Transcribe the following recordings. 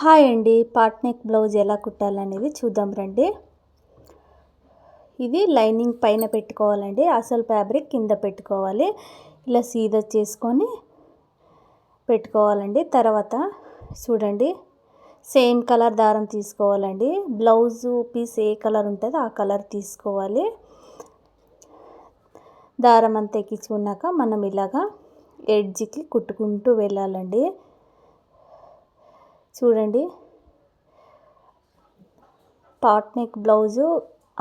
Hi అండి, part neck blouse ఎలా కుట్టాలనేది చూద్దాం రండి. ఇది లైనింగ్ పైన పెట్టుకోవాలండి, అసలు ఫ్యాబ్రిక్ కింద పెట్టుకోవాలి. ఇలా సీదా చేసుకొని పెట్టుకోవాలండి. తర్వాత చూడండి, సేమ్ కలర్ దారం తీసుకోవాలండి. బ్లౌజు పీస్ ఏ కలర్ ఉంటుందో ఆ కలర్ తీసుకోవాలి. దారం అంతా ఎక్కించుకున్నాక మనం ఇలాగా ఎడ్జ్కి కుట్టుకుంటూ వెళ్ళాలండి. చూడండి, పార్ట్ నెక్ బ్లౌజు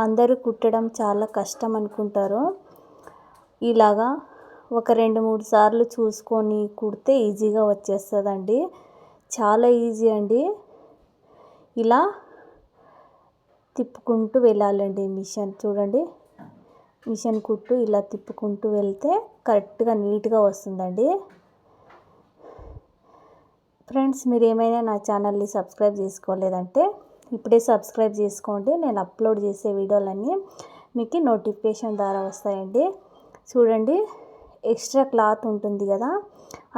అందరూ కుట్టడం చాలా కష్టం అనుకుంటారు. ఇలాగా ఒక 2-3 సార్లు చూసుకొని కుడితే ఈజీగా వచ్చేస్తుందండి. చాలా ఈజీ అండి. ఇలా తిప్పుకుంటూ వెళ్ళాలండి మిషన్. చూడండి, మిషన్ కుట్టు ఇలా తిప్పుకుంటూ వెళ్తే కరెక్ట్గా నీట్గా వస్తుందండి. ఫ్రెండ్స్, మీరు ఏమైనా నా ఛానల్ని సబ్స్క్రైబ్ చేసుకోలేదంటే ఇప్పుడే సబ్స్క్రైబ్ చేసుకోండి. నేను అప్లోడ్ చేసే వీడియోలన్నీ మీకు నోటిఫికేషన్ ద్వారా వస్తాయండి. చూడండి, ఎక్స్ట్రా క్లాత్ ఉంటుంది కదా,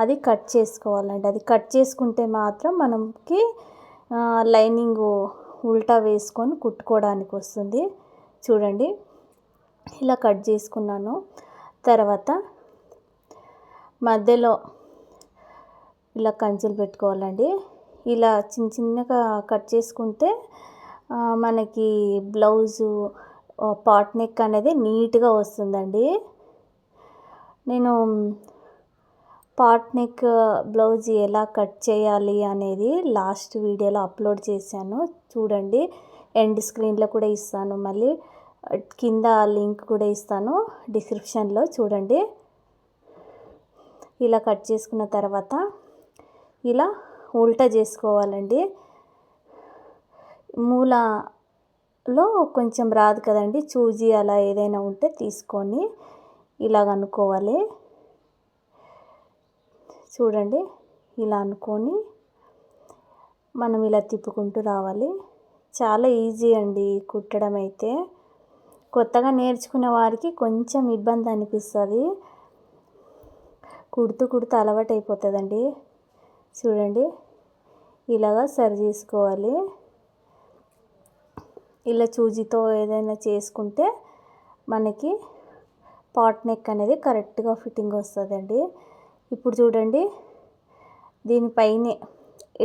అది కట్ చేసుకోవాలండి. అది కట్ చేసుకుంటే మాత్రం మనకి లైనింగ్ ఉల్టా వేసుకొని కుట్టుకోవడానికి వస్తుంది. చూడండి, ఇలా కట్ చేసుకున్నాను. తర్వాత మధ్యలో ఇలా కంచెలు పెట్టుకోవాలండి. ఇలా చిన్న చిన్నగా కట్ చేసుకుంటే మనకి బ్లౌజు పార్ట్ నెక్ అనేది నీట్గా వస్తుందండి. నేను పార్ట్ నెక్ బ్లౌజ్ ఎలా కట్ చేయాలి అనేది లాస్ట్ వీడియోలో అప్లోడ్ చేశాను. చూడండి, ఎండ్ స్క్రీన్లో కూడా ఇస్తాను, మళ్ళీ కింద లింక్ కూడా ఇస్తాను డిస్క్రిప్షన్లో. చూడండి, ఇలా కట్ చేసుకున్న తర్వాత ఇలా ఉల్టా చేసుకోవాలండి. మూలలో కొంచెం రాదు కదండి, చూజీ అలా ఏదైనా ఉంటే తీసుకొని ఇలాగ అనుకోవాలి. చూడండి, ఇలా అనుకొని మనం ఇలా తిప్పుకుంటూ రావాలి. చాలా ఈజీ అండి కుట్టడం అయితే. కొత్తగా నేర్చుకునే వారికి కొంచెం ఇబ్బంది అనిపిస్తుంది, కుడుతూ కుడుతూ అలవాటు అయిపోతుందండి. చూడండి, ఇలాగా సరి చేసుకోవాలి. ఇలా చూజీతో ఏదైనా చేసుకుంటే మనకి పార్ట్ నెక్ అనేది కరెక్ట్గా ఫిట్టింగ్ వస్తుందండి. ఇప్పుడు చూడండి, దీనిపైనే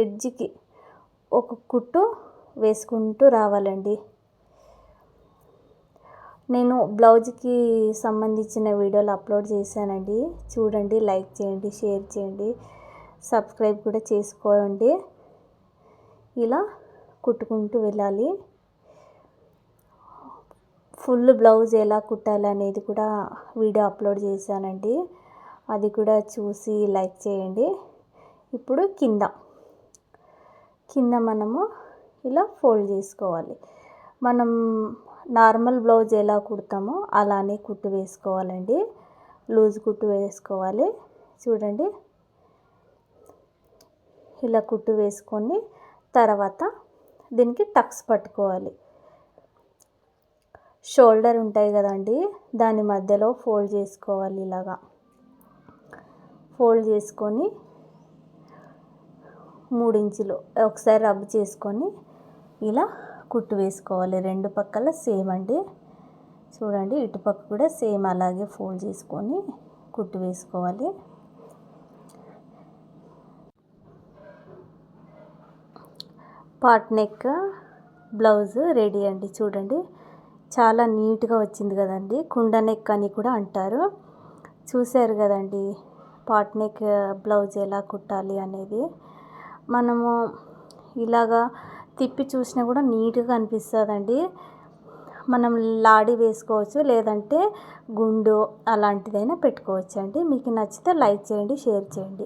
ఎడ్జ్కి ఒక కుట్టు వేసుకుంటూ రావాలండి. నేను బ్లౌజ్కి సంబంధించిన వీడియోలు అప్లోడ్ చేశానండి. చూడండి, లైక్ చేయండి, షేర్ చేయండి, సబ్స్క్రైబ్ కూడా చేసుకోండి. ఇలా కుట్టుకుంటూ వెళ్ళాలి. ఫుల్ బ్లౌజ్ ఎలా కుట్టాలి అనేది కూడా వీడియో అప్లోడ్ చేశానండి, అది కూడా చూసి లైక్ చేయండి. ఇప్పుడు కింద మనము ఇలా ఫోల్డ్ చేసుకోవాలి. మనం నార్మల్ బ్లౌజ్ ఎలా కుడతామో అలానే కుట్టు వేసుకోవాలండి. లూజ్ కుట్టు వేసుకోవాలి. చూడండి, ఇలా కుట్టు వేసుకొని తర్వాత దీనికి టక్స్ పట్టుకోవాలి. షోల్డర్ ఉంటాయి కదండి, దాని మధ్యలో ఫోల్డ్ చేసుకోవాలి. ఇలాగా ఫోల్డ్ చేసుకొని 3 ఇంచులు ఒకసారి రబ్ చేసుకొని ఇలా కుట్టు వేసుకోవాలి. 2 పక్కల సేమ్ అండి. చూడండి, ఇటుపక్క కూడా సేమ్ అలాగే ఫోల్డ్ చేసుకొని కుట్టు వేసుకోవాలి. పార్ట్ నెక్ బ్లౌజ్ రెడీ అండి. చూడండి, చాలా నీట్గా వచ్చింది కదండి. కుండ నెక్ అని కూడా అంటారు. చూశారు కదండి పార్ట్ నెక్ బ్లౌజ్ ఎలా కుట్టాలి అనేది. మనము ఇలాగా తిప్పి చూసినా కూడా నీట్గా అనిపిస్తుందండి. మనం లాడి వేసుకోవచ్చు, లేదంటే గుండు అలాంటిదైనా పెట్టుకోవచ్చు అండి. మీకు నచ్చితే లైక్ చేయండి, షేర్ చేయండి.